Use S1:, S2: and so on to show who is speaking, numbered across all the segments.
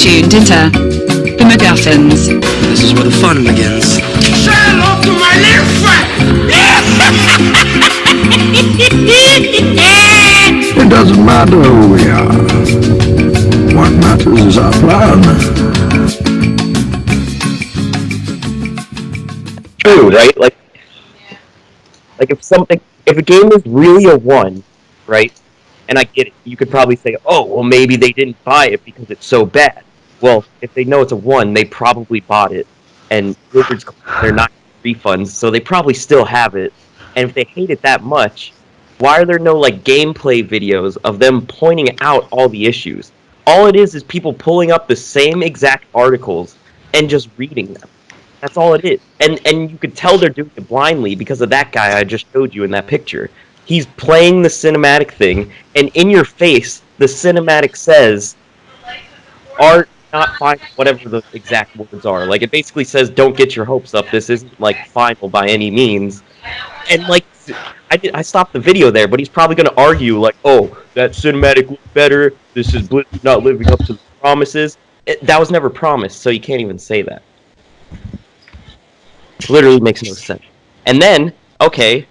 S1: tuned into the McGuffins.
S2: This is where the fun begins.
S3: Say hello to my little friend!
S4: It doesn't matter who we are. What matters is our plan.
S5: True, right? Like if a game is really a 1, right? And I get it, you could probably say, oh, well, maybe they didn't buy it because it's so bad. Well, if they know it's a 1, they probably bought it, and Blizzard's, they're not refunds, so they probably still have it. And if they hate it that much, why are there no like gameplay videos of them pointing out all the issues? All it is people pulling up the same exact articles and just reading them. That's all it is. And you could tell they're doing it blindly because of that guy I just showed you in that picture. He's playing the cinematic thing, and in your face, the cinematic says, art not final, whatever the exact words are. Like, it basically says, don't get your hopes up, this isn't, like, final by any means. And, like, I stopped the video there, but he's probably going to argue, like, oh, that cinematic looked better, this is Blizzard not living up to the promises. That was never promised, so you can't even say that. It literally makes no sense. And then, okay,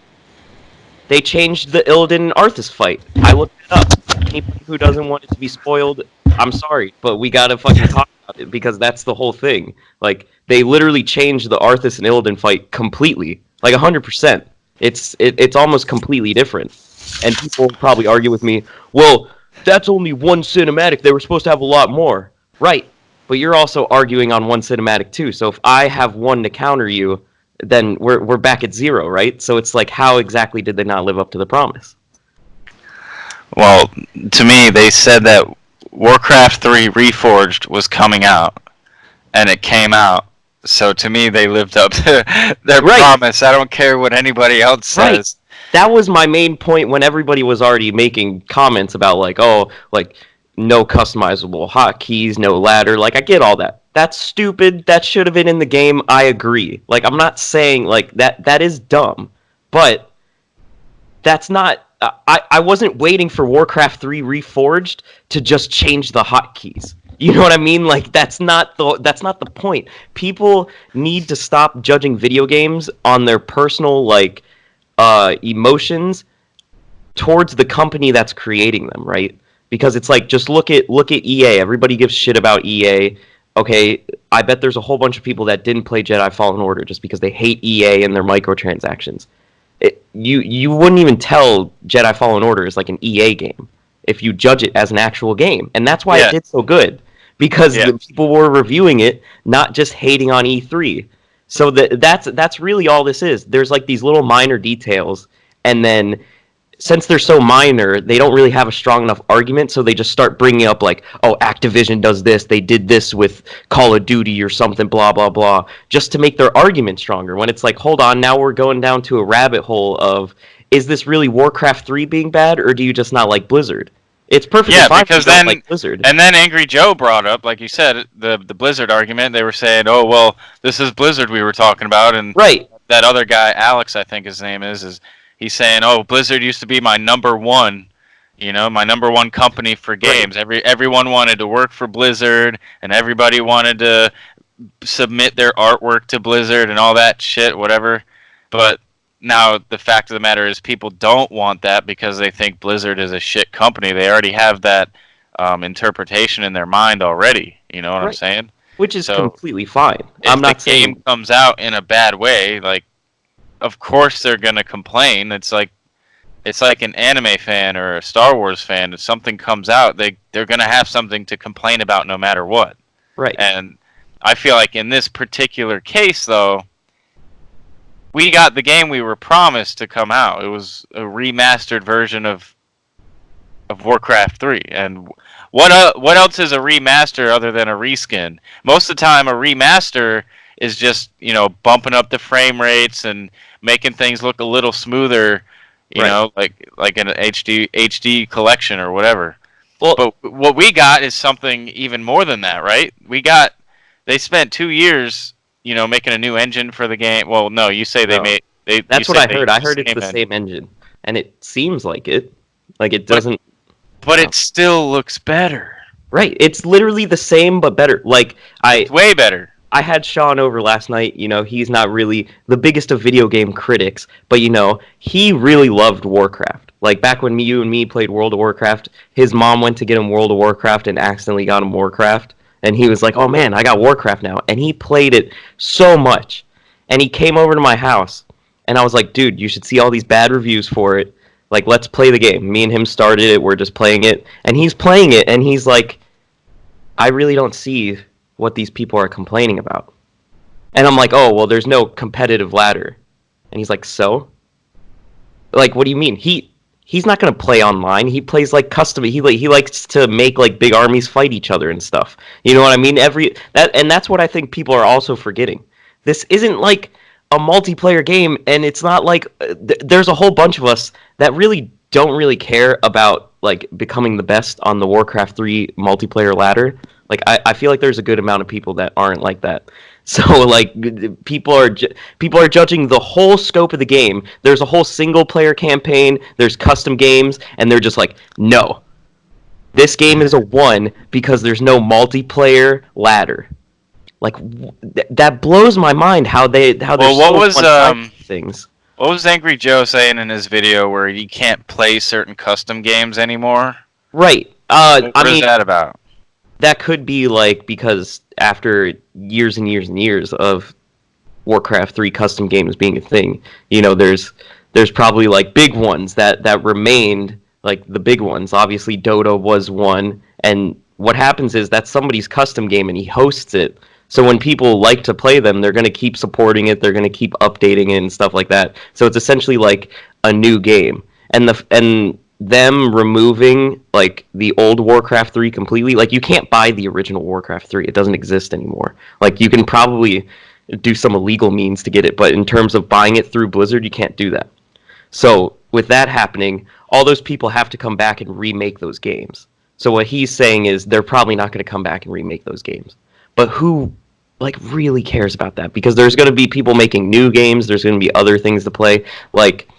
S5: they changed the Illidan Arthas fight. I looked it up. Anybody who doesn't want it to be spoiled, I'm sorry, but we gotta fucking talk about it because that's the whole thing. Like, they literally changed the Arthas and Illidan fight completely, like 100%. It's almost completely different. And people will probably argue with me, well, that's only one cinematic. They were supposed to have a lot more, right? But you're also arguing on one cinematic too. So if I have one to counter you, then we're back at 0, right? So it's like, how exactly did they not live up to the promise?
S6: Well, to me, they said that Warcraft 3 Reforged was coming out, and it came out. So to me, they lived up to their promise. I don't care what anybody else says.
S5: Right. That was my main point when everybody was already making comments about, like, oh, like, no customizable hotkeys, no ladder. Like, I get all that. That's stupid. That should have been in the game. I agree. Like, I'm not saying, like, that is dumb. But that's not... I wasn't waiting for Warcraft 3 Reforged to just change the hotkeys. You know what I mean? Like, that's not the point. People need to stop judging video games on their personal, like, emotions towards the company that's creating them, right? Because it's like, just look at EA. Everybody gives shit about EA. Okay, I bet there's a whole bunch of people that didn't play Jedi Fallen Order just because they hate EA and their microtransactions. You wouldn't even tell Jedi Fallen Order is like an EA game if you judge it as an actual game. And that's why it did so good. Because the people were reviewing it, not just hating on E3. So that's really all this is. There's like these little minor details, and then since they're so minor, they don't really have a strong enough argument, so they just start bringing up, like, oh, Activision does this, they did this with Call of Duty or something, blah, blah, blah, just to make their argument stronger, when it's like, hold on, now we're going down to a rabbit hole of, is this really Warcraft 3 being bad, or do you just not like Blizzard? It's perfectly fine
S6: because
S5: if you don't like Blizzard.
S6: And then Angry Joe brought up, like you said, the Blizzard argument. They were saying, oh, well, this is Blizzard we were talking about, and that other guy, Alex, I think his name is he's saying, oh, Blizzard used to be my number one, my number one company for games. Right. Everyone wanted to work for Blizzard, and everybody wanted to submit their artwork to Blizzard and all that shit, whatever. But now the fact of the matter is people don't want that because they think Blizzard is a shit company. They already have that interpretation in their mind already. You know what I'm saying?
S5: Which is completely fine.
S6: I'm not saying the game comes out in a bad way, like, of course they're gonna complain. It's like an anime fan or a Star Wars fan. If something comes out, they're gonna have something to complain about no matter what.
S5: Right.
S6: And I feel like in this particular case, though, we got the game we were promised to come out. It was a remastered version of Warcraft 3. And what else is a remaster other than a reskin? Most of the time, a remaster is just, bumping up the frame rates and making things look a little smoother, you know, like an HD collection or whatever. Well, but what we got is something even more than that, right? They spent 2 years, making a new engine for the game. Well, no, you say they made.
S5: That's what I heard. I heard it's the same engine, and it seems like it. Like, it doesn't.
S6: But it still looks better.
S5: Right. It's literally the same but better. Like
S6: It's way better.
S5: I had Sean over last night. He's not really the biggest of video game critics, but he really loved Warcraft. Like back when you and me played World of Warcraft, his mom went to get him World of Warcraft and accidentally got him Warcraft, and he was like, "Oh man, I got Warcraft now." And he played it so much. And he came over to my house, and I was like, "Dude, you should see all these bad reviews for it. Like, let's play the game." Me and him started it. We're just playing it, and he's playing it, and he's like, "I really don't see what these people are complaining about." And I'm like, "Oh, well, there's no competitive ladder." And he's like, "So?" Like, what do you mean? He's not going to play online. He plays like custom. He likes to make like big armies fight each other and stuff. You know what I mean? That's what I think people are also forgetting. This isn't like a multiplayer game, and it's not like there's a whole bunch of us that really don't really care about like becoming the best on the Warcraft 3 multiplayer ladder. Like I feel like there's a good amount of people that aren't like that. So like people are judging the whole scope of the game. There's a whole single player campaign, there's custom games, and they're just like, "No. This game is a 1 because there's no multiplayer ladder." Like that blows my mind how they're
S6: Well, what
S5: so
S6: was
S5: one-sided with things.
S6: what was Angry Joe saying in his video where you can't play certain custom games anymore?
S5: Right.
S6: What is that about?
S5: That could be like because after years and years and years of Warcraft 3 custom games being a thing, there's probably like big ones that remained, like the big ones. Obviously Dota was one, and what happens is that's somebody's custom game and he hosts it. So when people like to play them, they're going to keep supporting it, they're going to keep updating it and stuff like that. So it's essentially like a new game. And them removing like the old Warcraft 3 completely, like you can't buy the original Warcraft 3. It doesn't exist anymore. Like you can probably do some illegal means to get it, but in terms of buying it through Blizzard, you can't do that. So with that happening, all those people have to come back and remake those games. So what he's saying is they're probably not going to come back and remake those games. But who like really cares about that? Because there's going to be people making new games, there's going to be other things to play. Like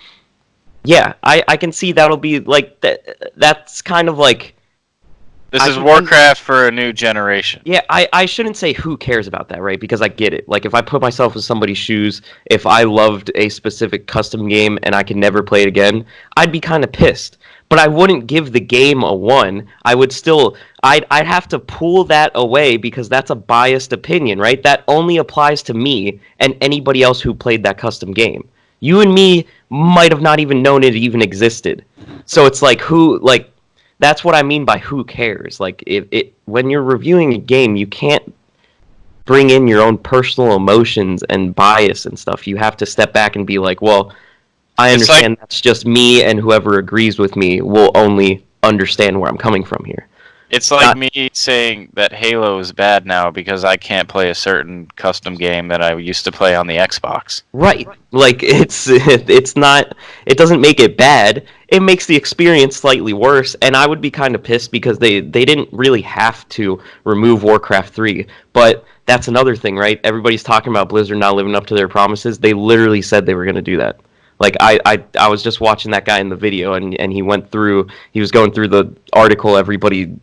S5: yeah, I can see that'll be like that's kind of like
S6: This is Warcraft for a new generation.
S5: yeah, I shouldn't say who cares about that, right? Because I get it. Like, if I put myself in somebody's shoes, if I loved a specific custom game and I could never play it again, I'd be kind of pissed. But I wouldn't give the game a 1. I would still... I'd have to pull that away because that's a biased opinion, right? That only applies to me and anybody else who played that custom game. You and me might have not even known it even existed. So it's like, who... Like, that's what I mean by who cares. Like, when you're reviewing a game, you can't bring in your own personal emotions and bias and stuff. You have to step back and be like, well, I understand that's just me, and whoever agrees with me will only understand where I'm coming from here.
S6: It's like me saying that Halo is bad now because I can't play a certain custom game that I used to play on the Xbox.
S5: Right. Like, it's not... It doesn't make it bad. It makes the experience slightly worse, and I would be kind of pissed because they didn't really have to remove Warcraft 3. But that's another thing, right? Everybody's talking about Blizzard not living up to their promises. They literally said they were going to do that. Like, I was just watching that guy in the video, and he was going through the article everybody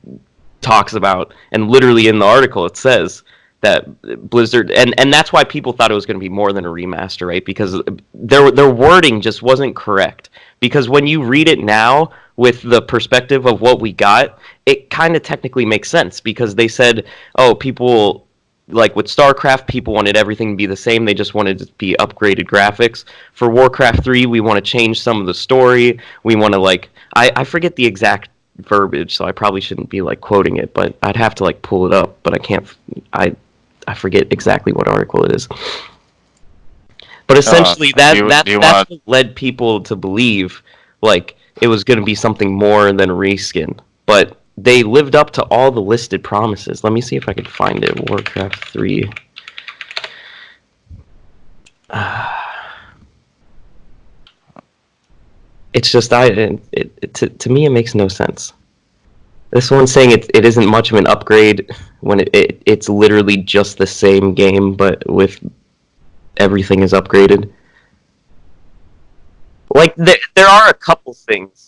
S5: talks about, and literally in the article it says that Blizzard, and that's why people thought it was going to be more than a remaster, right? Because their wording just wasn't correct. Because when you read it now with the perspective of what we got, it kind of technically makes sense, because they said, oh, people... Like with StarCraft, people wanted everything to be the same. They just wanted to be upgraded graphics. For Warcraft 3, we want to change some of the story. We want to like... I forget the exact verbiage, so I probably shouldn't be like quoting it, but I'd have to like pull it up, but I can't... I forget exactly what article it is. But essentially, that's what led people to believe like it was going to be something more than a reskin. But they lived up to all the listed promises. Let me see if I can find it. Warcraft 3. It's just to me it makes no sense. This one's saying it isn't much of an upgrade when it's literally just the same game, but with everything is upgraded. Like there are a couple things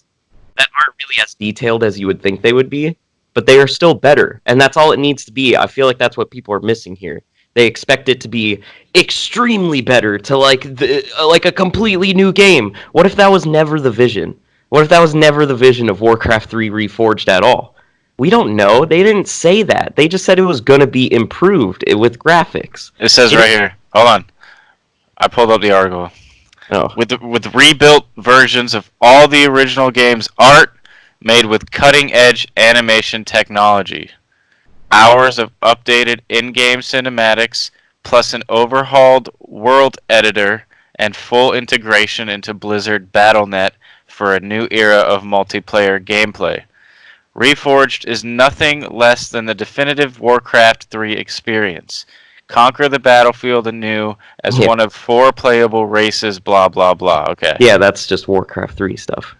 S5: that aren't really as detailed as you would think they would be, but they are still better, and that's all it needs to be. I feel like that's what people are missing here. They expect it to be extremely better, to like a completely new game. What if that was never the vision? What if that was never the vision of Warcraft 3 Reforged at all? We don't know. They didn't say that. They just said it was going to be improved with graphics.
S6: It says right here. Hold on. I pulled up the article.
S5: Oh.
S6: With rebuilt versions of all the original game's art made with cutting-edge animation technology. Hours of updated in-game cinematics, plus an overhauled world editor and full integration into Blizzard Battle.net for a new era of multiplayer gameplay. Reforged is nothing less than the definitive Warcraft 3 experience. Conquer the battlefield anew as one of 4 playable races, blah, blah, blah. Okay.
S5: Yeah, that's just Warcraft 3 stuff.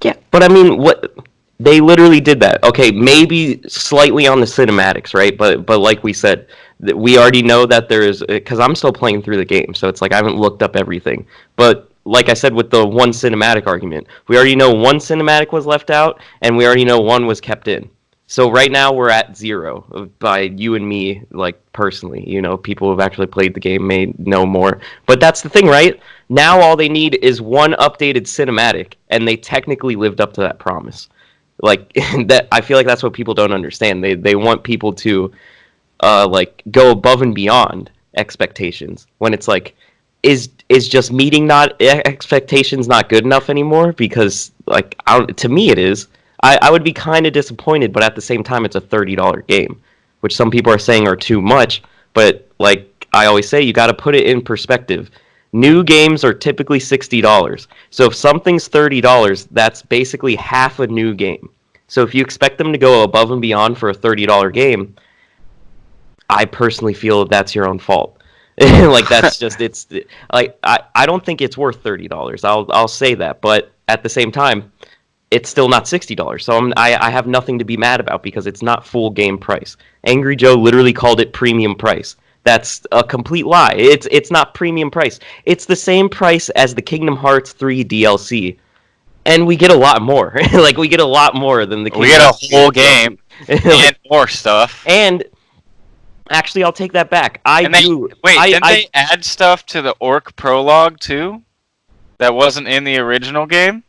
S5: Yeah, but I mean, what... They literally did that. Okay, maybe slightly on the cinematics, right? But like we said, we already know that there is... Because I'm still playing through the game, so it's like I haven't looked up everything. But like I said with the one cinematic argument, we already know one cinematic was left out, and we already know one was kept in. So right now we're at 0 by you and me, like personally. You know, people who've actually played the game may know more. But that's the thing, right? Now all they need is one updated cinematic, and they technically lived up to that promise. Like that, I feel like that's what people don't understand. They want people to like go above and beyond expectations when it's like is just meeting not expectations not good enough anymore, because like to me it is. I would be kind of disappointed, but at the same time it's a $30 game, which some people are saying are too much, but like I always say, you got to put it in perspective. New games are typically $60. So if something's $30, that's basically half a new game. So if you expect them to go above and beyond for a $30 game, I personally feel that's your own fault. Like that's just it's like I don't think it's worth $30. I'll say that, but at the same time, it's still not $60. So I have nothing to be mad about because it's not full game price. Angry Joe literally called it premium price. That's a complete lie. It's not premium price. It's the same price as the Kingdom Hearts 3 DLC. And we get a lot more. Like, we get a lot more than the Kingdom Hearts.
S6: We get a whole game and more stuff.
S5: And, actually, I'll take that back.
S6: Didn't they add stuff to the Orc prologue, too? That wasn't in the original game?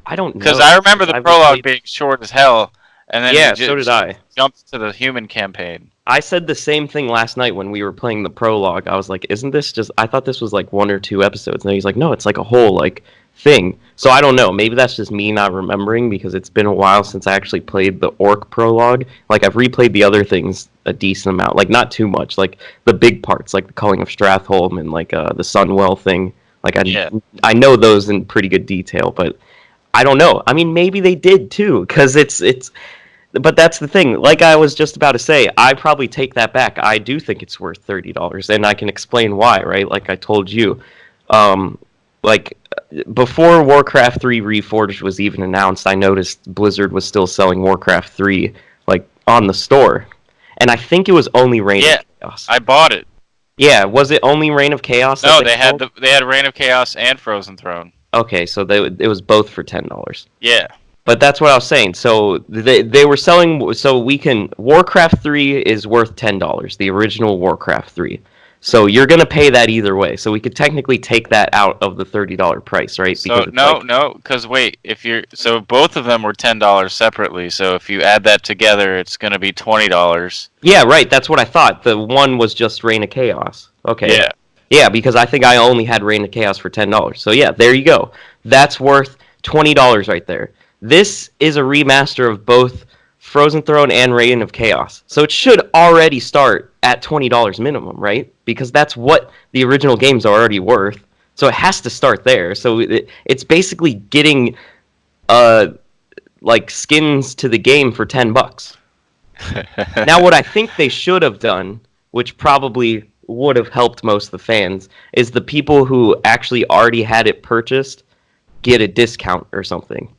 S5: I don't know.
S6: Because I remember the prologue being short as hell. And then
S5: so did I.
S6: Jumped to the human campaign.
S5: I said the same thing last night when we were playing the prologue. I was like, isn't this just... I thought this was like 1 or 2 episodes. And he's like, no, it's like a whole like thing. So I don't know. Maybe that's just me not remembering because it's been a while since I actually played the Orc prologue. Like, I've replayed the other things a decent amount. Like, not too much. Like, the big parts, like the Culling of Stratholme and like the Sunwell thing. Like, I know those in pretty good detail, but I don't know. I mean, maybe they did too, because it's... But that's the thing. Like I was just about to say, I probably take that back. I do think it's worth $30, and I can explain why, right? Like I told you. Like, before Warcraft 3 Reforged was even announced, I noticed Blizzard was still selling Warcraft 3, like, on the store. And I think it was only Reign of Chaos.
S6: I bought it.
S5: Yeah, was it only Reign of Chaos?
S6: No, they had Reign of Chaos and Frozen Throne.
S5: Okay, so it was both for $10.
S6: Yeah.
S5: But that's what I was saying. So they were selling... So we can... Warcraft 3 is worth $10. The original Warcraft 3. So you're going to pay that either way. So we could technically take that out of the $30 price, right?
S6: So because wait, so both of them were $10 separately. So if you add that together, it's going to be $20.
S5: Yeah, right. That's what I thought. The one was just Reign of Chaos. Okay.
S6: Yeah.
S5: Yeah, because I think I only had Reign of Chaos for $10. So yeah, there you go. That's worth $20 right there. This is a remaster of both Frozen Throne and Reign of Chaos. So it should already start at $20 minimum, right? Because that's what the original games are already worth. So it has to start there. So it's basically getting like skins to the game for $10. Now what I think they should have done, which probably would have helped most of the fans, is the people who actually already had it purchased get a discount or something.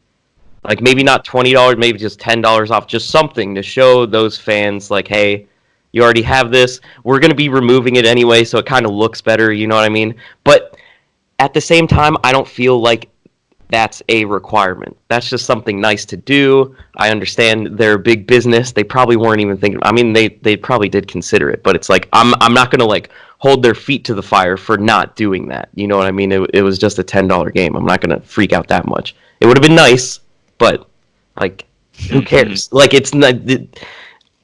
S5: Like, maybe not $20, maybe just $10 off, just something to show those fans, like, hey, you already have this, we're going to be removing it anyway, so it kind of looks better, you know what I mean? But at the same time, I don't feel like that's a requirement. That's just something nice to do. I understand they're a big business. They probably weren't even thinking. I mean, they probably did consider it, but it's like I'm not gonna like hold their feet to the fire for not doing that. You know what I mean? It was just a $10 game. I'm not gonna freak out that much. It would have been nice, but like, who cares? Like, it's not.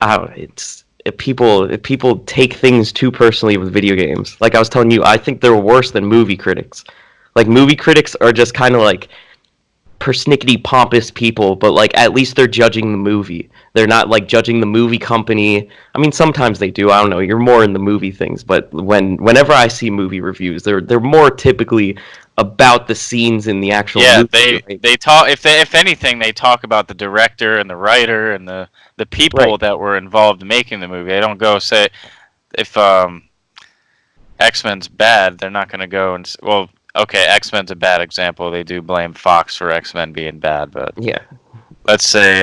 S5: I don't know. It's if people take things too personally with video games. Like I was telling you, I think they're worse than movie critics. Like movie critics are just kind of like persnickety pompous people, but like at least they're judging the movie. They're not like judging the movie company. I mean, sometimes they do. I don't know. You're more in the movie things, but whenever I see movie reviews, they're more typically about the scenes in the actual
S6: Yeah,
S5: movie. Right?
S6: they talk. If anything, they talk about the director and the writer and the people
S5: Right.
S6: that were involved in making the movie. They don't go say if X-Men's bad, they're not going to go and well, okay, X-Men's a bad example. They do blame Fox for X-Men being bad, but
S5: Yeah.
S6: let's say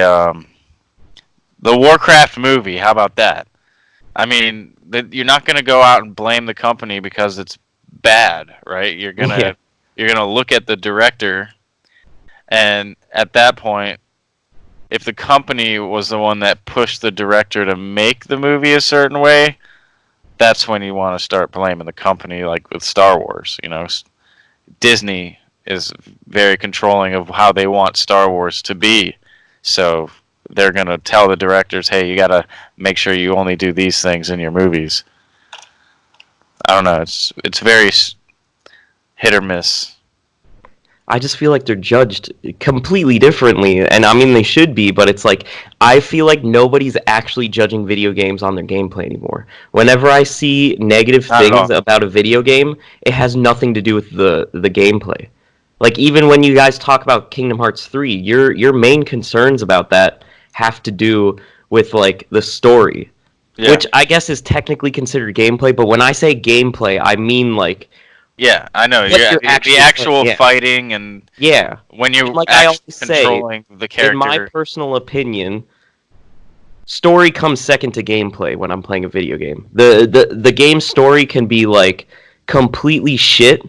S6: the Warcraft movie. How about that? I mean, you're not going to go out and blame the company because it's bad, right? You're gonna look at the director, and at that point, if the company was the one that pushed the director to make the movie a certain way, that's when you want to start blaming the company, like with Star Wars. You know, Disney is very controlling of how they want Star Wars to be, so they're gonna tell the directors, "Hey, you gotta make sure you only do these things in your movies." I don't know. It's very hit or miss.
S5: I just feel like they're judged completely differently, and I mean they should be, but it's like I feel like nobody's actually judging video games on their gameplay anymore. Whenever I see negative
S6: Not at
S5: things
S6: all.
S5: about a video game, it has nothing to do with the gameplay. Like even when you guys talk about Kingdom Hearts 3, your main concerns about that have to do with like the story,
S6: Yeah.
S5: which I guess is technically considered gameplay, but when I say gameplay, I mean like
S6: Yeah, I know.
S5: what you're actually
S6: The actual
S5: playing. Yeah.
S6: fighting and
S5: Yeah.
S6: when you
S5: And like I always
S6: actually
S5: say,
S6: controlling the
S5: in my
S6: character.
S5: personal opinion, story comes second to gameplay when I'm playing a video game. The game story can be like completely shit,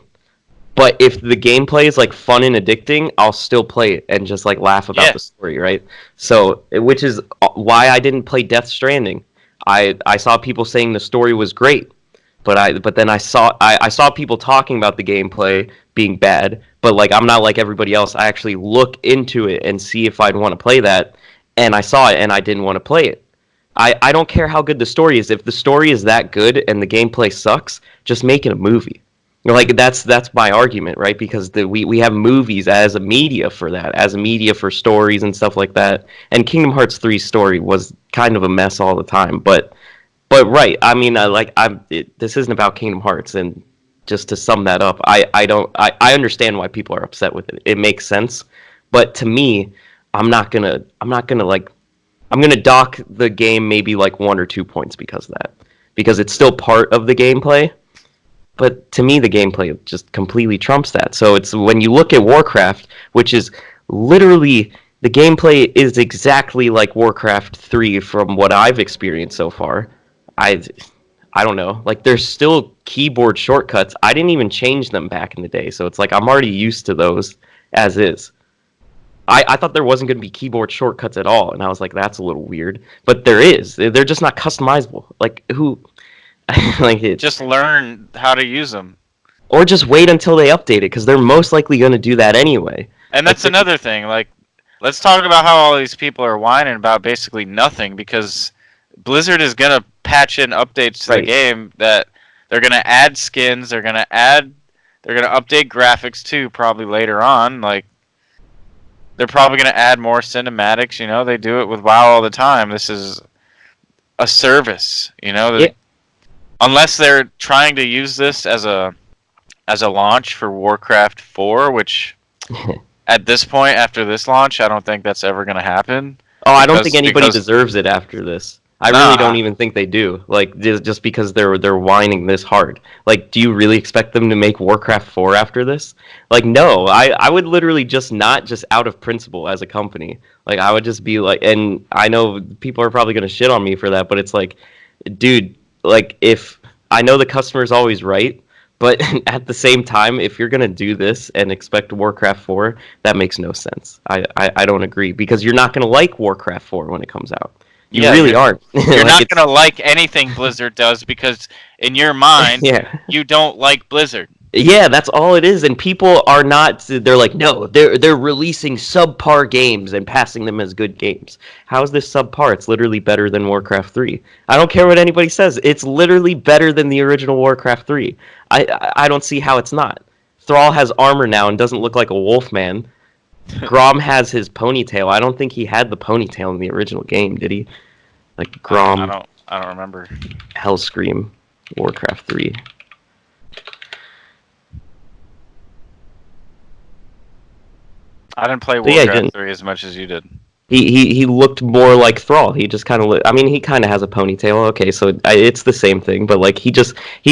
S5: but if the gameplay is like fun and addicting, I'll still play it and just like laugh about
S6: Yeah.
S5: the story, right? So, which is why I didn't play Death Stranding. I saw people saying the story was great, but then I saw people talking about the gameplay being bad, but like I'm not like everybody else. I actually look into it and see if I'd want to play that, and I saw it and I didn't want to play it. I don't care how good the story is. If the story is that good and the gameplay sucks, just make it a movie. Like that's my argument, right? Because we have movies as a media for that, as a media for stories and stuff like that. And Kingdom Hearts 3's story was kind of a mess all the time, but right, I mean, this isn't about Kingdom Hearts, and just to sum that up, I understand why people are upset with it. It makes sense, but to me, I'm not gonna like, I'm gonna dock the game maybe like 1 or 2 points because of that, because it's still part of the gameplay. But to me, the gameplay just completely trumps that. So it's when you look at Warcraft, which is literally the gameplay is exactly like Warcraft 3 from what I've experienced so far. I I don't know. Like there's still keyboard shortcuts. I didn't even change them back in the day, so it's like I'm already used to those as is. I thought there wasn't going to be keyboard shortcuts at all, and I was like, that's a little weird. But there is. They're just not customizable. Like who? Like it,
S6: Just learn how to use them.
S5: or just wait until they update it because they're most likely going to do that anyway.
S6: And that's another thing. Like, let's talk about how all these people are whining about basically nothing because Blizzard is gonna patch in updates to the
S5: Right.
S6: game that they're gonna add skins. They're gonna update graphics too, probably later on. Like, they're probably gonna add more cinematics. You know, they do it with WoW all the time. This is a service. You know,
S5: Yeah.
S6: unless they're trying to use this as a launch for Warcraft 4, which at this point, after this launch, I don't think that's ever going to happen.
S5: Oh, I don't
S6: Because-
S5: think anybody
S6: because-
S5: deserves it after this. I
S6: Nah.
S5: really don't even think they do. Like just because they're whining this hard. Like, do you really expect them to make Warcraft 4 after this? Like, no. I would literally just not just out of principle as a company. Like, I would just be like, and I know people are probably gonna shit on me for that, but it's like, dude, like if I know the customer's always right, But at the same time, if you're gonna do this and expect Warcraft 4, that makes no sense. I don't agree, because you're not gonna like Warcraft 4 when it comes out. You really aren't.
S6: You're not going to like anything Blizzard does because in your mind,
S5: Yeah.
S6: you don't like Blizzard.
S5: Yeah, that's all it is, and people are not. They're like, no, they're releasing subpar games and passing them as good games. How is this subpar? It's literally better than Warcraft 3. I don't care what anybody says. It's literally better than the original Warcraft 3. I don't see how it's not. Thrall has armor now and doesn't look like a wolf man. Grom has his ponytail. I don't think he had the ponytail in the original game, did he? Like Grom.
S6: I don't remember.
S5: Hellscream, Warcraft 3.
S6: I didn't play
S5: yeah,
S6: Warcraft 3 as much as you did.
S5: He looked more like Thrall. He just kind of I mean, he kind of has a ponytail. Okay, so it's the same thing, but like he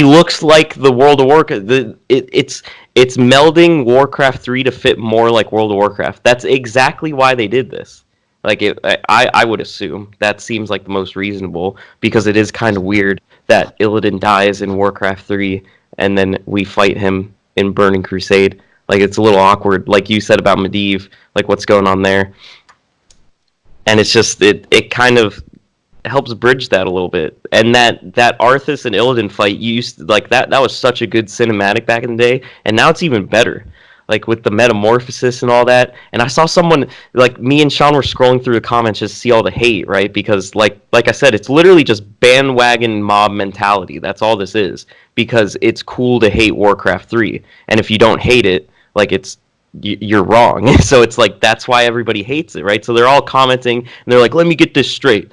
S5: looks like the World of Warcraft. It's melding Warcraft 3 to fit more like World of Warcraft. That's exactly why they did this. Like I would assume that seems like the most reasonable, because it is kind of weird that Illidan dies in Warcraft 3 and then we fight him in Burning Crusade. Like, it's a little awkward, like you said about Medivh, like what's going on there. And it's just it kind of helps bridge that a little bit. And that Arthas and Illidan fight, you used like that was such a good cinematic back in the day, and now it's even better. Like with the metamorphosis and all that. And I saw someone, like me and Sean were scrolling through the comments just to see all the hate, right? Because like I said, it's literally just bandwagon mob mentality. That's all this is. Because it's cool to hate Warcraft 3. And if you don't hate it, like you're wrong. So it's like, that's why everybody hates it, right? So they're all commenting and they're like, let me get this straight.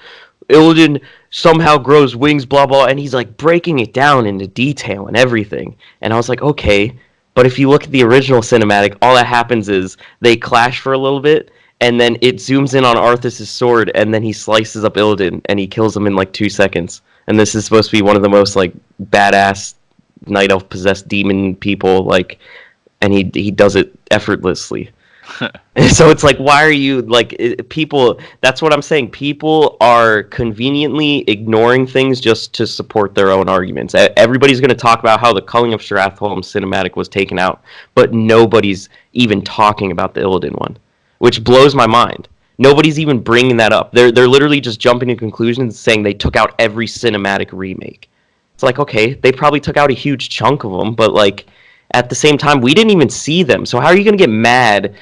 S5: Illidan somehow grows wings, blah, blah. And he's like breaking it down into detail and everything. And I was like, okay. But if you look at the original cinematic, all that happens is they clash for a little bit, and then it zooms in on Arthas' sword, and then he slices up Illidan, and he kills him in like 2 seconds. And this is supposed to be one of the most like badass night elf possessed demon people, like, and he does it effortlessly. So it's like, why are you like people? That's what I'm saying. People are conveniently ignoring things just to support their own arguments. Everybody's going to talk about how the Culling of Stratholme cinematic was taken out, but nobody's even talking about the Illidan one, which blows my mind. Nobody's even bringing that up. They're literally just jumping to conclusions, saying they took out every cinematic remake. It's like, okay, they probably took out a huge chunk of them, but like at the same time, we didn't even see them. So how are you going to get mad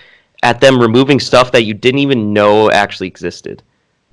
S5: at them removing stuff that you didn't even know actually existed?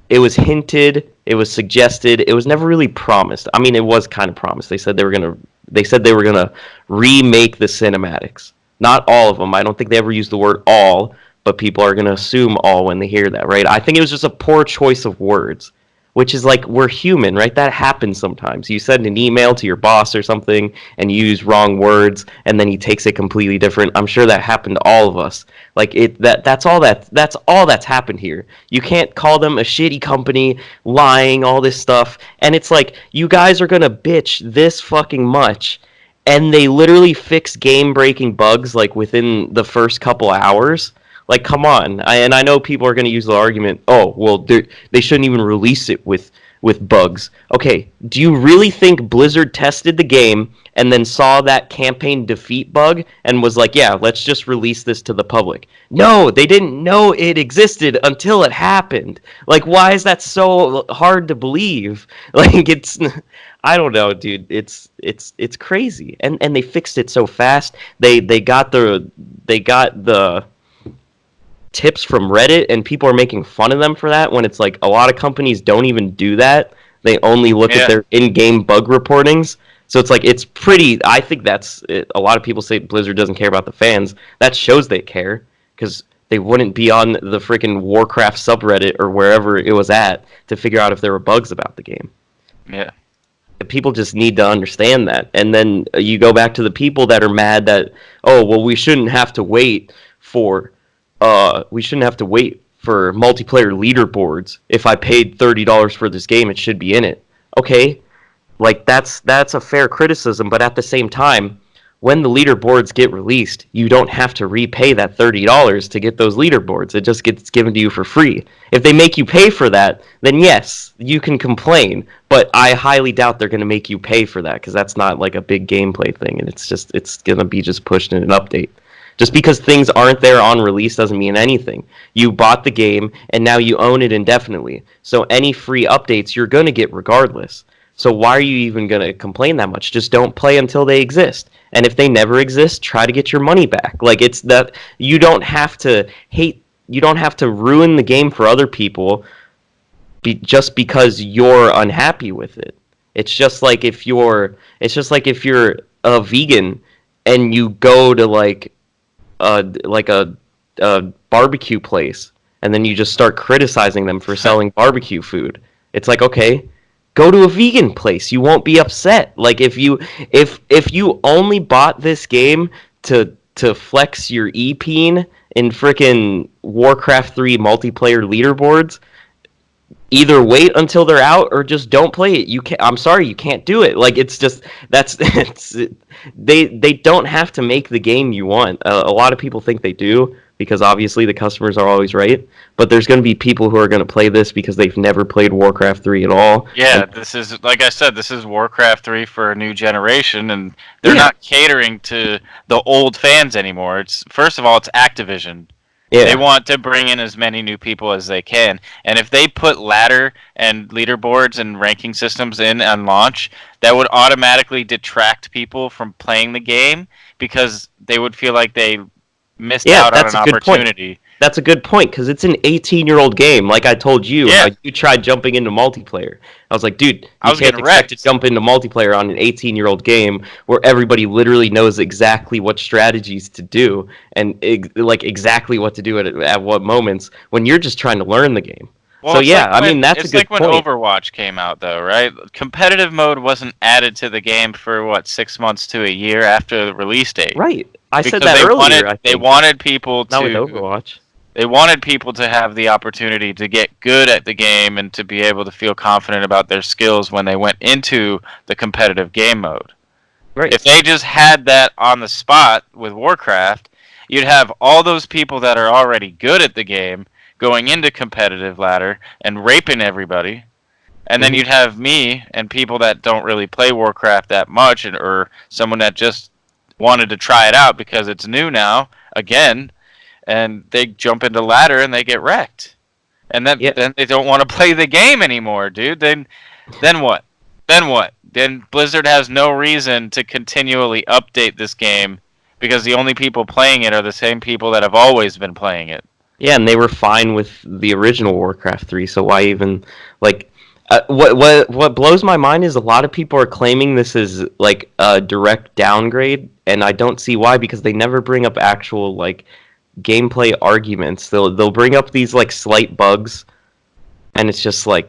S5: It was hinted, it was suggested, it was never really promised. I mean, it was kind of promised. They said they were gonna remake the cinematics. Not all of them. I don't think they ever used the word all, but people are gonna assume all when they hear that, right? I think it was just a poor choice of words, which is like, we're human, right? That happens sometimes. You send an email to your boss or something and you use wrong words, and then he takes it completely different. I'm sure that happened to all of us. Like that's all that's happened here. You can't call them a shitty company, lying, all this stuff. And it's like, you guys are gonna bitch this fucking much, and they literally fix game-breaking bugs like within the first couple hours. Like, come on. And I know people are going to use the argument, oh, well, they shouldn't even release it with bugs. Okay, do you really think Blizzard tested the game and then saw that campaign defeat bug and was like, yeah, let's just release this to the public? No, they didn't know it existed until it happened. Like, why is that so hard to believe? Like, it's... I don't know, dude. It's crazy. And they fixed it so fast. They got the tips from Reddit, and people are making fun of them for that, when it's like a lot of companies don't even do that. They only look at their in-game bug reportings. So it's like, it's pretty... I think that's it. A lot of people say Blizzard doesn't care about the fans. That shows they care, because they wouldn't be on the freaking Warcraft subreddit or wherever it was at to figure out if there were bugs about the game.
S6: Yeah.
S5: People just need to understand that. And then you go back to the people that are mad that, oh, well, we shouldn't have to wait for multiplayer leaderboards. If I paid $30 for this game, it should be in it. Okay, like that's a fair criticism, but at the same time, when the leaderboards get released, you don't have to repay that $30 to get those leaderboards. It just gets given to you for free. If they make you pay for that, then yes, you can complain. But I highly doubt they're going to make you pay for that, because that's not like a big gameplay thing, and it's going to be just pushed in an update. Just because things aren't there on release doesn't mean anything. You bought the game, and now you own it indefinitely. So any free updates you're going to get regardless. So why are you even going to complain that much? Just don't play until they exist. And if they never exist, try to get your money back. Like, it's that you don't have to ruin the game for other people just because you're unhappy with it. It's just like if you're a vegan and you go to like a barbecue place, and then you just start criticizing them for selling barbecue food. It's like, okay, go to a vegan place. You won't be upset. Like, if you only bought this game to flex your E-peen in frickin' Warcraft 3 multiplayer leaderboards, either wait until they're out or just don't play it. I'm sorry, you can't do it. Like, it's just they don't have to make the game you want. A lot of people think they do, because obviously the customers are always right. But there's going to be people who are going to play this because they've never played Warcraft 3 at all.
S6: Yeah, this is, like I said, this is Warcraft 3 for a new generation, and they're not catering to the old fans anymore. It's, first of all, it's Activision. Yeah. They want to bring in as many new people as they can. And if they put ladder and leaderboards and ranking systems in on launch, that would automatically detract people from playing the game, because they would feel like they missed out on an opportunity.
S5: That's a good point, because it's an 18-year-old game. Like I told you, you tried jumping into multiplayer. I was like, dude, you can't expect to jump into multiplayer on an 18-year-old game where everybody literally knows exactly what strategies to do and exactly what to do at what moments, when you're just trying to learn the game. Well, so yeah, I mean, that's a good point.
S6: It's like when Overwatch came out, though, right? Competitive mode wasn't added to the game for, 6 months to a year after the release date.
S5: Right. I said that earlier.
S6: They wanted people to...
S5: Not with Overwatch.
S6: They wanted people to have the opportunity to get good at the game and to be able to feel confident about their skills when they went into the competitive game mode. Right. If they just had that on the spot with Warcraft, you'd have all those people that are already good at the game going into competitive ladder and raping everybody. And then you'd have me and people that don't really play Warcraft that much, or someone that just wanted to try it out because it's new now, again, and they jump into ladder and they get wrecked. And then they don't want to play the game anymore, dude. Then what? Then Blizzard has no reason to continually update this game, because the only people playing it are the same people that have always been playing it.
S5: Yeah, and they were fine with the original Warcraft 3, so why even, what blows my mind is a lot of people are claiming this is, a direct downgrade, and I don't see why, because they never bring up actual, gameplay arguments. They'll bring up these, slight bugs, and it's just, I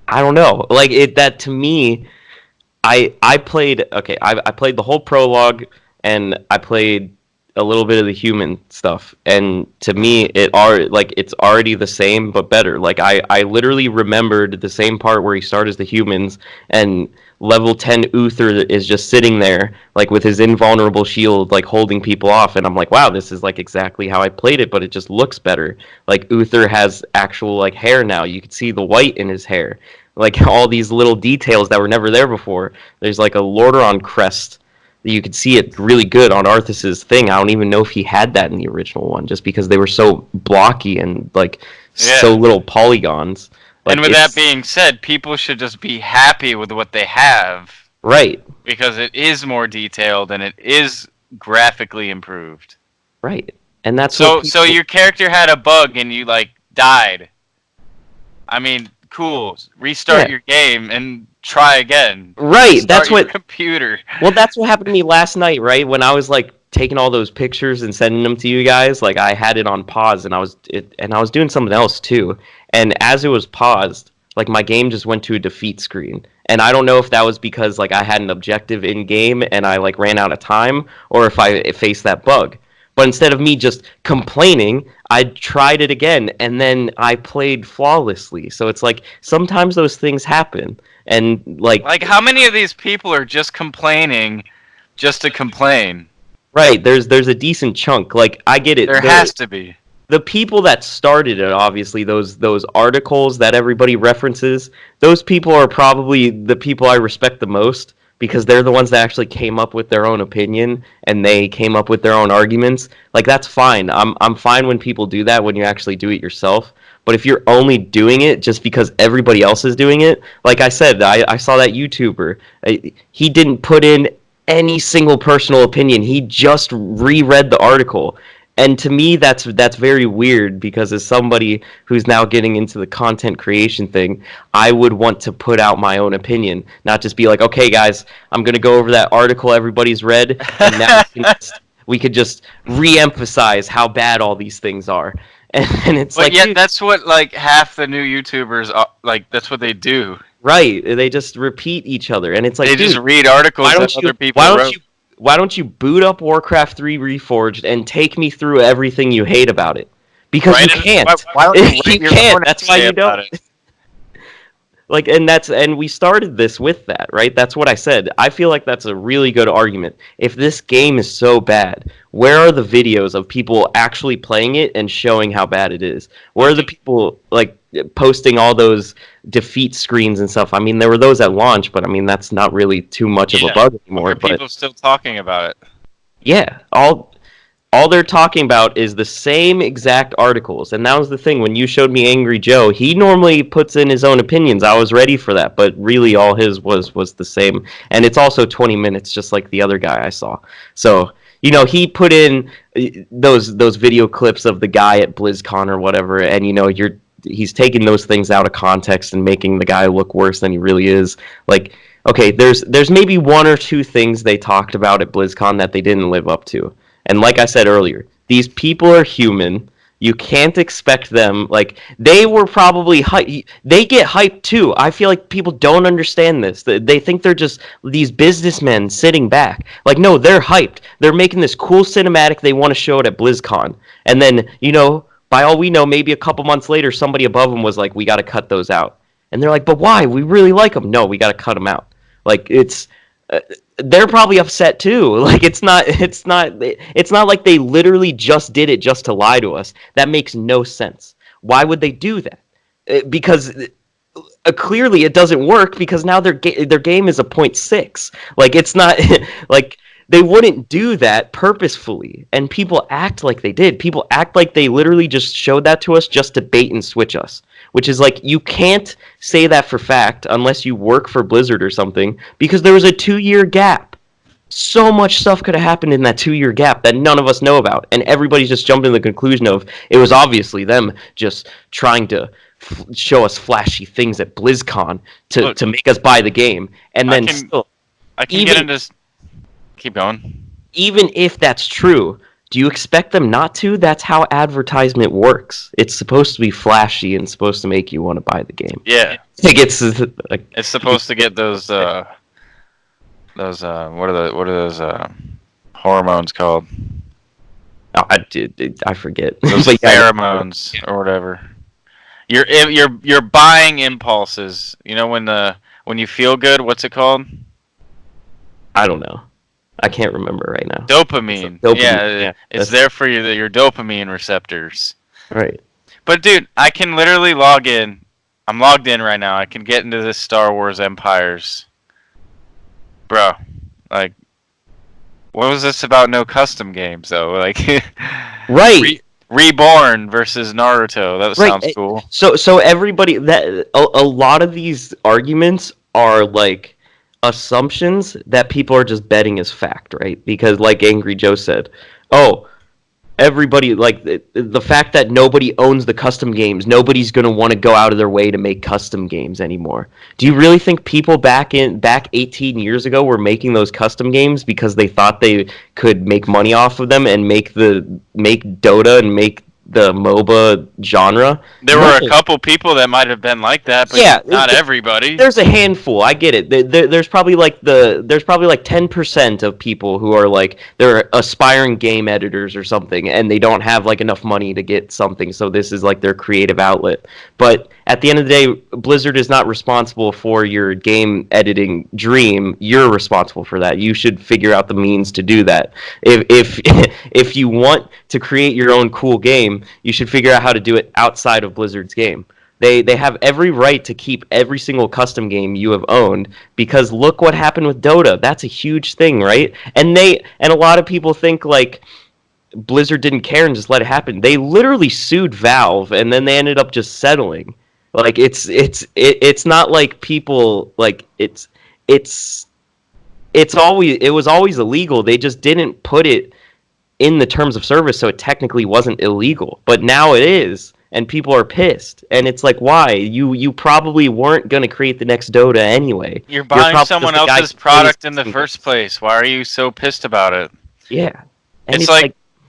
S5: don't know. That to me, I played the whole prologue, and I played a little bit of the human stuff, and to me it's already the same but better. I literally remembered the same part where he started as the humans, and level 10 Uther is just sitting there with his invulnerable shield holding people off, and I'm like, wow, this is exactly how I played it, but it just looks better. Uther has actual hair now. You can see the white in his hair, all these little details that were never there before. There's a Lordaeron crest. You could see it really good on Arthas's thing. I don't even know if he had that in the original one, just because they were so blocky and so little polygons.
S6: And with that being said, people should just be happy with what they have.
S5: Right.
S6: Because it is more detailed and it is graphically improved.
S5: Right. And that's
S6: so your character had a bug and you died. I mean, cool. Restart your game and try again.
S5: Right. That's what
S6: computer.
S5: Well, that's what happened to me last night, right? When I was taking all those pictures and sending them to you guys, I had it on pause, and I was doing something else too. And as it was paused, my game just went to a defeat screen. And I don't know if that was because I had an objective in game and I ran out of time, or if I faced that bug. But instead of me just complaining, I tried it again, and then I played flawlessly. So it's sometimes those things happen. And
S6: how many of these people are just complaining just to complain.
S5: Right, there's a decent chunk. Like, I get it.
S6: There has to be.
S5: The people that started it, obviously, those articles that everybody references, those people are probably the people I respect the most because they're the ones that actually came up with their own opinion and they came up with their own arguments. Like, that's fine. I'm fine when people do that, when you actually do it yourself. But if you're only doing it just because everybody else is doing it, like I said, I saw that YouTuber. He didn't put in any single personal opinion. He just reread the article. And to me, that's very weird because as somebody who's now getting into the content creation thing, I would want to put out my own opinion, not just be like, okay, guys, I'm going to go over that article everybody's read, and now we could just re-emphasize how bad all these things are. And it's
S6: But
S5: like,
S6: yet,
S5: dude,
S6: that's what like half the new YouTubers like. That's what they do.
S5: right? They just repeat each other, and it's like,
S6: They
S5: dude,
S6: just read articles that other people wrote.
S5: why don't you boot up Warcraft 3 Reforged and take me through everything you hate about it? Because you can't.
S6: Why don't you
S5: You
S6: write your
S5: can't.
S6: own
S5: That's why
S6: essay
S5: you
S6: about
S5: don't.
S6: it?
S5: Like, and we started this with that, right? That's what I said. I feel like that's a really good argument. If this game is so bad, where are the videos of people actually playing it and showing how bad it is? Where are the people like posting all those defeat screens and stuff? I mean, there were those at launch, but I mean that's not really too much of a bug anymore.
S6: Are people still talking about it?
S5: Yeah, all they're talking about is the same exact articles. And that was the thing. When you showed me Angry Joe, he normally puts in his own opinions. I was ready for that. But really all his was the same. And it's also 20 minutes, just like the other guy I saw. So, you know, he put in those video clips of the guy at BlizzCon or whatever. And, you know, he's taking those things out of context and making the guy look worse than he really is. Like, okay, there's maybe one or two things they talked about at BlizzCon that they didn't live up to. And like I said earlier, these people are human. You can't expect them, like, they were probably they get hyped too. I feel like people don't understand this. They think they're just these businessmen sitting back. Like, no, they're hyped. They're making this cool cinematic. They want to show it at BlizzCon. And then, you know, by all we know, maybe a couple months later, somebody above them was like, we got to cut those out. And they're like, but why? We really like them. No, we got to cut them out. Like, it's... they're probably upset too. Like, it's not like they literally just did it just to lie to us. That makes no sense. Why would they do that? Because clearly it doesn't work because now their game is a 0.6. Like, it's not like they wouldn't do that purposefully, and people act like they did. People act like they literally just showed that to us just to bait and switch us, which is like, you can't say that for fact unless you work for Blizzard or something, because there was a 2-year gap. So much stuff could have happened in that 2-year gap that none of us know about, and everybody's just jumping to the conclusion of it was obviously them just trying to show us flashy things at BlizzCon to make us buy the game, and then
S6: I can get into. Keep going.
S5: Even if that's true, do you expect them not to? That's how advertisement works. It's supposed to be flashy and supposed to make you want to buy the game.
S6: Yeah.
S5: It's
S6: supposed to get those what are those hormones called?
S5: Oh, I forget.
S6: Those pheromones or whatever. You're buying impulses. You know when you feel good, what's it called?
S5: I don't know. I can't remember right now.
S6: Dopamine. Yeah, it's there for your dopamine receptors.
S5: Right.
S6: But dude, I can literally log in. I'm logged in right now. I can get into this Star Wars Empires. Bro, like, what was this about no custom games though? Like,
S5: right.
S6: Reborn versus Naruto. That sounds cool.
S5: So everybody, that a lot of these arguments are like assumptions that people are just betting as fact, right? Because like Angry Joe said, everybody, like, the fact that nobody owns the custom games, nobody's going to want to go out of their way to make custom games anymore. Do you really think people back 18 years ago were making those custom games because they thought they could make money off of them and make Dota and make the MOBA genre?
S6: There were a couple people that might have been like that, but not everybody.
S5: There's a handful. I get it. There's probably like 10% of people who are like, they're aspiring game editors or something, and they don't have like enough money to get something, so this is like their creative outlet. But at the end of the day, Blizzard is not responsible for your game editing dream. You're responsible for that. You should figure out the means to do that. If if you want to create your own cool game, you should figure out how to do it outside of Blizzard's game. They have every right to keep every single custom game you have owned, because look what happened with Dota. That's a huge thing, right? And a lot of people think like Blizzard didn't care and just let it happen. They literally sued Valve, and then they ended up just settling. Like it's not like people like it was always illegal. They just didn't put it in the terms of service, so it technically wasn't illegal. But now it is, and people are pissed. And it's like, why? You probably weren't going to create the next Dota anyway.
S6: You're buying
S5: probably
S6: someone
S5: just the guy
S6: else's
S5: who plays
S6: product in the
S5: custom
S6: first
S5: games.
S6: place. Why are you so pissed about it?
S5: Yeah. And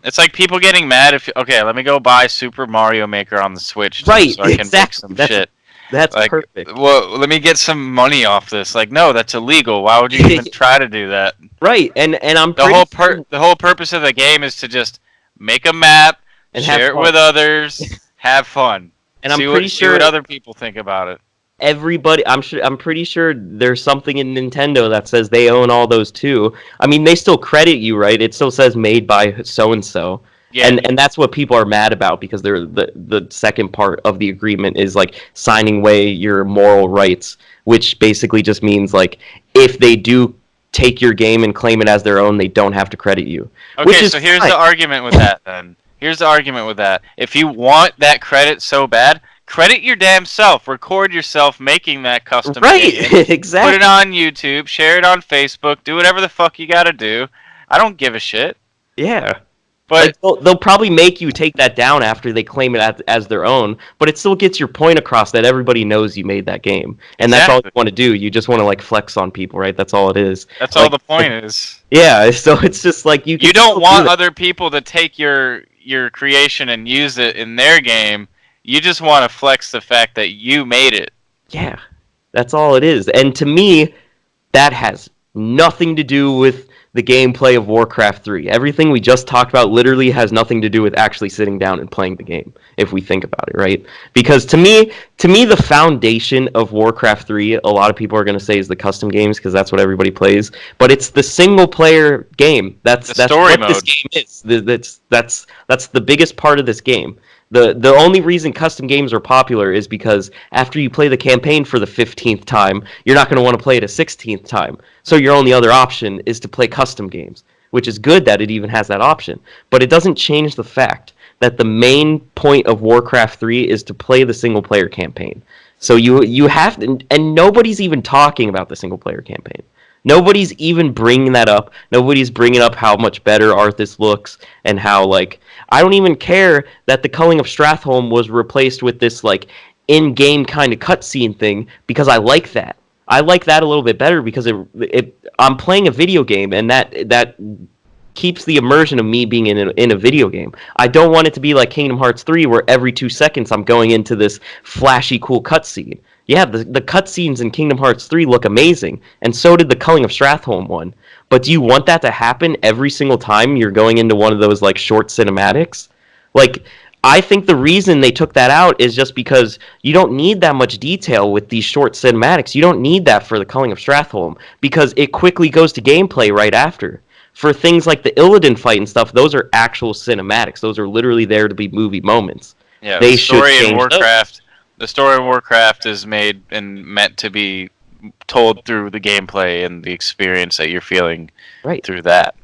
S6: It's like people getting mad if okay, let me go buy Super Mario Maker on the Switch
S5: Right,
S6: so I can
S5: exactly.
S6: make some shit.
S5: That's
S6: Like,
S5: perfect.
S6: well, let me get some money off this. Like, no, that's illegal. Why would you even try to do that?
S5: Right, and I'm
S6: The
S5: pretty
S6: whole
S5: sure-
S6: the whole purpose of the game is to just make a map,
S5: And have
S6: share it
S5: fun.
S6: with others, have fun,
S5: And I'm
S6: see
S5: pretty
S6: see what
S5: sure-
S6: other people think about it.
S5: everybody, I'm pretty sure there's something in Nintendo that says they own all those too. I mean, they still credit you, right? It still says made by so and so.
S6: Yeah,
S5: And that's what people are mad about, because they're the second part of the agreement is like signing away your moral rights, which basically just means like if they do take your game and claim it as their own, they don't have to credit you. Which
S6: okay,
S5: is
S6: so here's
S5: fine.
S6: the argument with that then. Here's the argument with that. If you want that credit so bad, credit your damn self. Record yourself making that custom
S5: Right,
S6: game. Put
S5: exactly.
S6: it on YouTube, share it on Facebook, do whatever the fuck you gotta do. I don't give a shit.
S5: Yeah.
S6: But
S5: Like, they'll probably make you take that down after they claim it as their own, but it still gets your point across that everybody knows you made that game, and that's all you
S6: Exactly.
S5: want to do. You just want to like flex on people, right? That's all it is.
S6: that's
S5: Like,
S6: all the point is.
S5: Yeah, so it's just like you. Can
S6: You don't
S5: still
S6: want
S5: do that.
S6: other people to take your creation and use it in their game. You just want to flex the fact that you made it.
S5: Yeah, that's all it is. And to me, that has nothing to do with the gameplay of Warcraft 3. Everything we just talked about literally has nothing to do with actually sitting down and playing the game, if we think about it, right? Because to me the foundation of Warcraft 3, a lot of people are going to say is the custom games, because that's what everybody plays, but it's the single player game. That's
S6: story
S5: what this
S6: mode.
S5: game is. That's the biggest part of this game. The only reason custom games are popular is because after you play the campaign for the 15th time, you're not going to want to play it a 16th time. So your only other option is to play custom games, which is good that it even has that option. But it doesn't change the fact that the main point of Warcraft 3 is to play the single player campaign. So you have to, and nobody's even talking about the single player campaign. Nobody's even bringing that up. Nobody's bringing up how much better Arthas looks, and how, like, I don't even care that the culling of Stratholme was replaced with this, like, in-game kind of cutscene thing, because I like that. I like that a little bit better, because I'm playing a video game, and that keeps the immersion of me being in a video game. I don't want it to be like Kingdom Hearts 3, where every 2 seconds I'm going into this flashy, cool cutscene. Yeah, the cutscenes in Kingdom Hearts 3 look amazing, and so did the Culling of Stratholme one. But do you want that to happen every single time you're going into one of those like short cinematics? Like, I think the reason they took that out is just because you don't need that much detail with these short cinematics. You don't need that for the Culling of Stratholme, because it quickly goes to gameplay right after. For things like the Illidan fight and stuff, those are actual cinematics. Those are literally there to be movie moments.
S6: Yeah,
S5: They
S6: the
S5: should
S6: story in
S5: change those.
S6: Warcraft. The story in Warcraft is made and meant to be told through the gameplay and the experience that you're feeling
S5: Right.
S6: through that.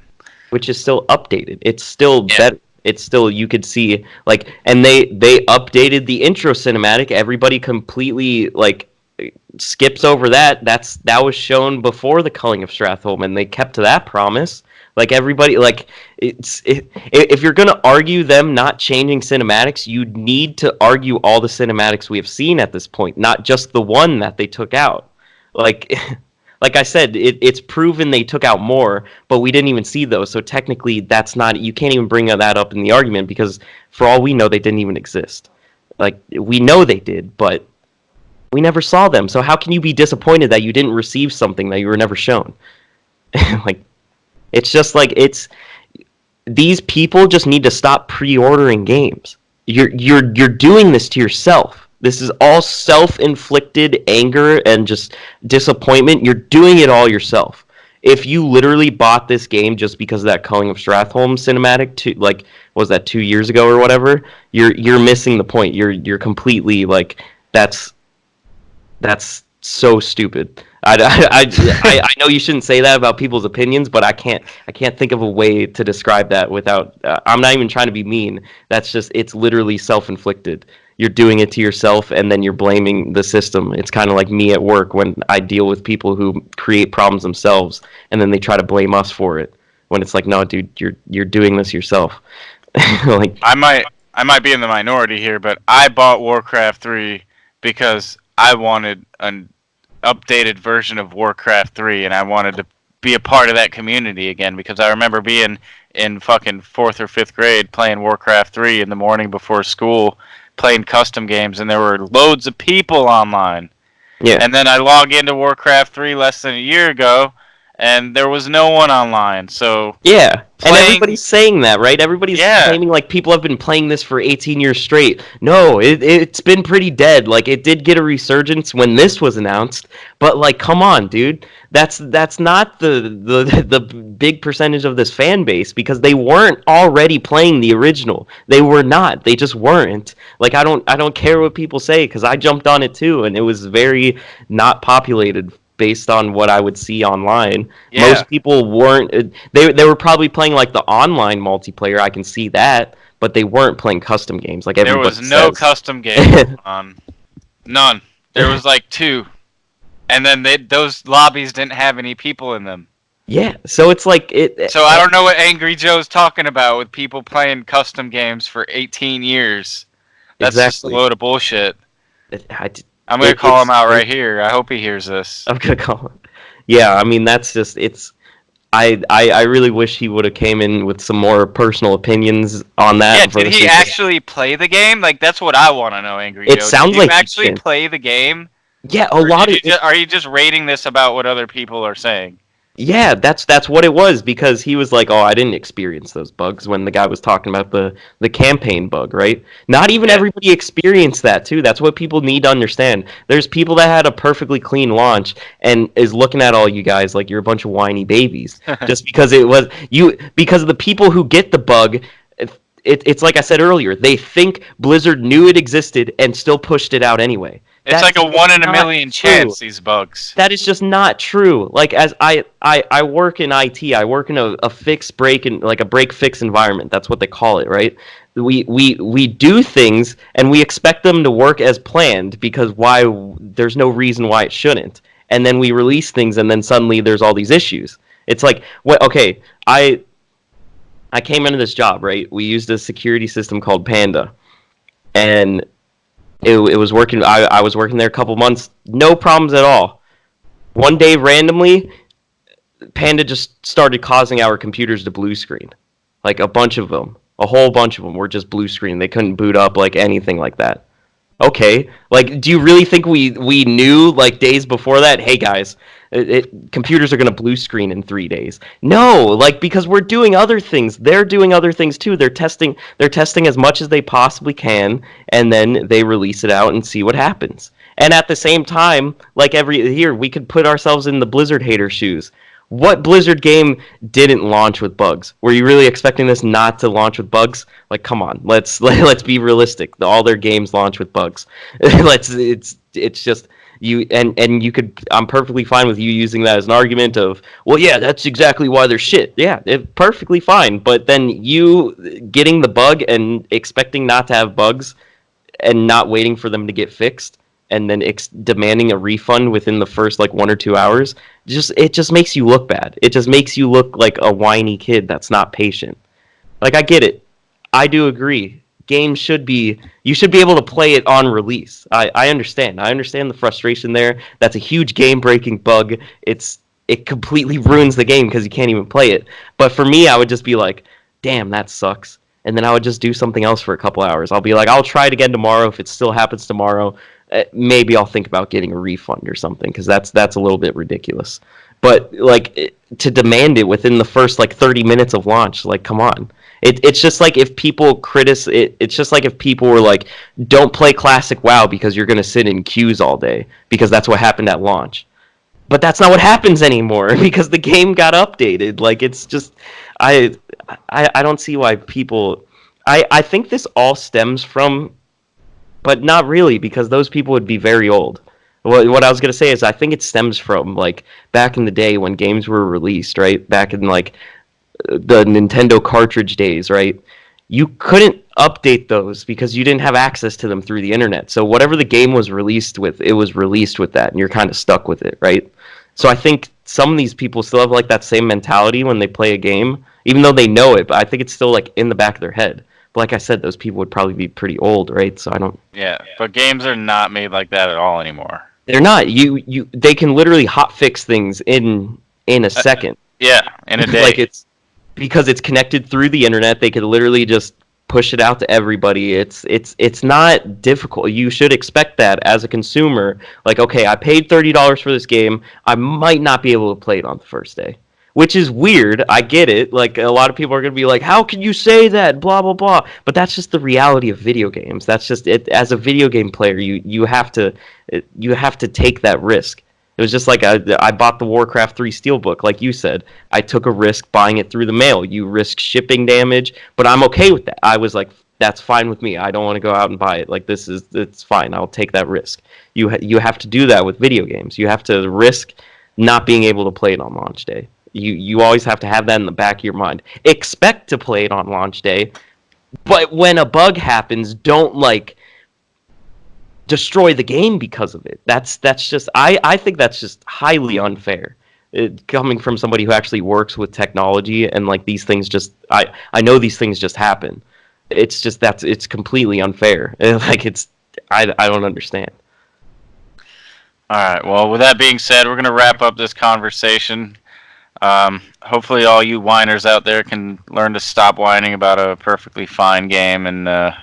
S5: Which is still updated. It's still
S6: Yeah.
S5: better. It's still, you could see, like, and they updated the intro cinematic. Everybody completely, like, skips over that. That was shown before the Culling of Stratholme, and they kept to that promise. Like, everybody, like, if you're going to argue them not changing cinematics, you need to argue all the cinematics we have seen at this point, not just the one that they took out. Like, like I said, it's proven they took out more, but we didn't even see those. So technically, that's not, you can't even bring that up in the argument, because for all we know, they didn't even exist. Like, we know they did, but we never saw them. So how can you be disappointed that you didn't receive something that you were never shown? Like, it's just like, these people just need to stop pre-ordering games. You're doing this to yourself. This is all self-inflicted anger and just disappointment. You're doing it all yourself. If you literally bought this game just because of that Culling of Stratholme cinematic, like, what was that, 2 years ago or whatever? You're missing the point. You're completely like, that's so stupid. I know you shouldn't say that about people's opinions, but I can't think of a way to describe that without. I'm not even trying to be mean. That's just, it's literally self-inflicted. You're doing it to yourself, and then you're blaming the system. It's kind of like me at work when I deal with people who create problems themselves, and then they try to blame us for it. When it's like, no, dude, you're doing this yourself. Like,
S6: I might be in the minority here, but I bought Warcraft 3 because I wanted an updated version of Warcraft 3, and I wanted to be a part of that community again, because I remember being in fucking 4th or 5th grade playing Warcraft 3 in the morning before school, playing custom games, and there were loads of people online.
S5: yeah.
S6: And then I log into Warcraft 3 less than a year ago, and there was no one online. So
S5: Yeah,
S6: playing...
S5: and everybody's saying that, right? Everybody's claiming like people have been playing this for 18 years straight. No, it's been pretty dead. Like, it did get a resurgence when this was announced, but like, come on, dude. That's not the big percentage of this fan base, because they weren't already playing the original. They were not. They just weren't. Like, I don't care what people say, because I jumped on it too, and it was very not populated based on what I would see online.
S6: Yeah.
S5: Most people weren't. They were probably playing like the online multiplayer. I can see that, but they weren't playing custom games like everybody
S6: says. There was no custom game on. None. There was like 2, and then those lobbies didn't have any people in them.
S5: Yeah, so it's like it.
S6: So I don't know what Angry Joe's talking about with people playing custom games for 18 years. That's just a load of bullshit. I'm going to call him out right here. I hope he hears this.
S5: I'm going to call him. Yeah, I mean, that's just, it's, I really wish he would have came in with some more personal opinions on that.
S6: Yeah, did he actually play the game? Like, that's what I want to know, Angry Joe.
S5: It sounds
S6: did
S5: like
S6: he actually play the game?
S5: Yeah, a lot of...
S6: Are you just rating this about what other people are saying?
S5: Yeah, that's what it was, because he was like, oh, I didn't experience those bugs, when the guy was talking about the campaign bug, right? Not even everybody experienced that, too. That's what people need to understand. There's people that had a perfectly clean launch and is looking at all you guys like you're a bunch of whiny babies. Just because because the people who get the bug, it's like I said earlier, they think Blizzard knew it existed and still pushed it out anyway.
S6: It's like a 1 in a million chance, these bugs.
S5: That is just not true. Like, as I work in IT, I work in a fix break and like a break fix environment. That's what they call it, right? We do things and we expect them to work as planned, because there's no reason why it shouldn't. And then we release things and then suddenly there's all these issues. It's like, okay, I came into this job, right? We used a security system called Panda, and it was working. I was working there a couple months, no problems at all. One day, randomly, Panda just started causing our computers to blue screen. Like, a bunch of them. A whole bunch of them were just blue screen. They couldn't boot up, like, anything like that. Okay, like, do you really think we knew, like, days before that, hey, guys, computers are going to blue screen in 3 days? No, like, because we're doing other things. They're doing other things, too. They're testing as much as they possibly can, and then they release it out and see what happens. And at the same time, like, here, we could put ourselves in the Blizzard hater shoes. What Blizzard game didn't launch with bugs? Were you really expecting this not to launch with bugs? Like, come on, let's be realistic. All their games launch with bugs. It's just you and you could. I'm perfectly fine with you using that as an argument of, well, yeah, that's exactly why they're shit. Yeah, it's perfectly fine. But then you getting the bug and expecting not to have bugs and not waiting for them to get fixed, and then demanding a refund within the first like 1 or 2 hours, it just makes you look bad. It just makes you look like a whiny kid that's not patient. Like, I get it. I do agree. Games you should be able to play it on release. I understand. I understand the frustration there. That's a huge game-breaking bug. It completely ruins the game because you can't even play it. But for me, I would just be like, damn, that sucks. And then I would just do something else for a couple hours. I'll be like, I'll try it again tomorrow. If it still happens tomorrow, maybe I'll think about getting a refund or something, because that's a little bit ridiculous. But like, to demand it within the first like 30 minutes of launch, like, come on. It's just like if people it's just like if people were like, don't play classic WoW because you're going to sit in queues all day because that's what happened at launch. But that's not what happens anymore because the game got updated. Like, it's just, I don't see why people, I think this all stems from, but not really, because those people would be very old. What I was going to say is I think it stems from, like, back in the day when games were released, right? Back in, like, the Nintendo cartridge days, right? You couldn't update those because you didn't have access to them through the internet. So whatever the game was released with, it was released with that, and you're kind of stuck with it, right? So I think some of these people still have, like, that same mentality when they play a game, even though they know it, but I think it's still, like, in the back of their head. But like I said, those people would probably be pretty old, right? So I don't...
S6: Yeah, but games are not made like that at all anymore.
S5: They're not. They can literally hotfix things in a second.
S6: Yeah, in a day.
S5: Like, it's because it's connected through the internet. They could literally just push it out to everybody. It's not difficult. You should expect that as a consumer. Like, okay, I paid $30 for this game. I might not be able to play it on the first day, which is weird. I get it. Like, a lot of people are going to be like, how can you say that? Blah, blah, blah. But that's just the reality of video games. That's just it. As a video game player, you have to take that risk. It was just like I bought the Warcraft 3 Steelbook, like you said. I took a risk buying it through the mail. You risk shipping damage, but I'm okay with that. I was like, that's fine with me. I don't want to go out and buy it. Like, it's fine. I'll take that risk. You have to do that with video games. You have to risk not being able to play it on launch day. You always have to have that in the back of your mind. Expect to play it on launch day, but when a bug happens, don't, like, destroy the game because of it. That's just I think that's just highly unfair. Coming from somebody who actually works with technology, and, like, these things just I know these things just happen. It's just it's completely unfair. Like, I don't understand.
S6: All right. Well, with that being said, we're going to wrap up this conversation. Hopefully all you whiners out there can learn to stop whining about a perfectly fine game and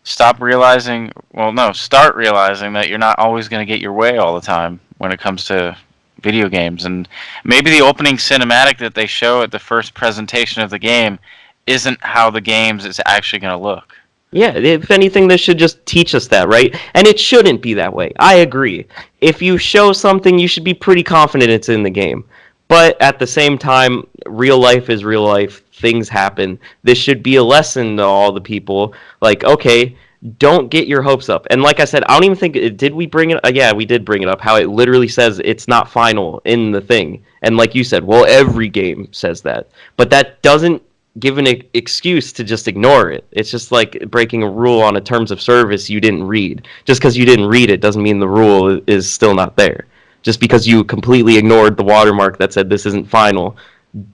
S6: start realizing that you're not always going to get your way all the time when it comes to video games. And maybe the opening cinematic that they show at the first presentation of the game isn't how the games is actually going to look.
S5: Yeah, if anything, this should just teach us that, right? And it shouldn't be that way. I agree. If you show something, you should be pretty confident it's in the game. But at the same time, real life is real life. Things happen. This should be a lesson to all the people. Like, okay, don't get your hopes up. And like I said, I don't even think... Did we bring it... yeah, we did bring it up. How it literally says it's not final in the thing. And like you said, well, every game says that. But that doesn't give an excuse to just ignore it. It's just like breaking a rule on a terms of service you didn't read. Just because you didn't read it doesn't mean the rule is still not there. Just because you completely ignored the watermark that said this isn't final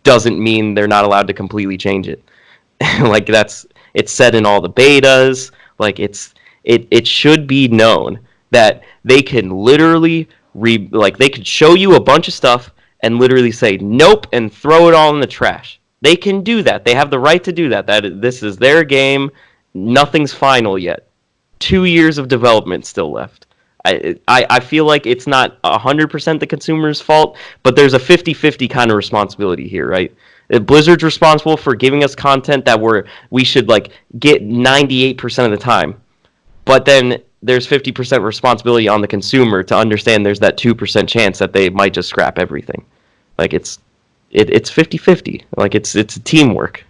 S5: doesn't mean they're not allowed to completely change it. Like, it's said in all the betas. Like, it should be known that they can literally they could show you a bunch of stuff and literally say nope and throw it all in the trash. They can do that. They have the right to do that. This is their game. Nothing's final yet. 2 years of development still left. I feel like it's not 100% the consumer's fault, but there's a 50-50 kind of responsibility here, right? Blizzard's responsible for giving us content that we should, like, get 98% of the time. But then there's 50% responsibility on the consumer to understand there's that 2% chance that they might just scrap everything. Like, it's 50-50. Like, it's teamwork.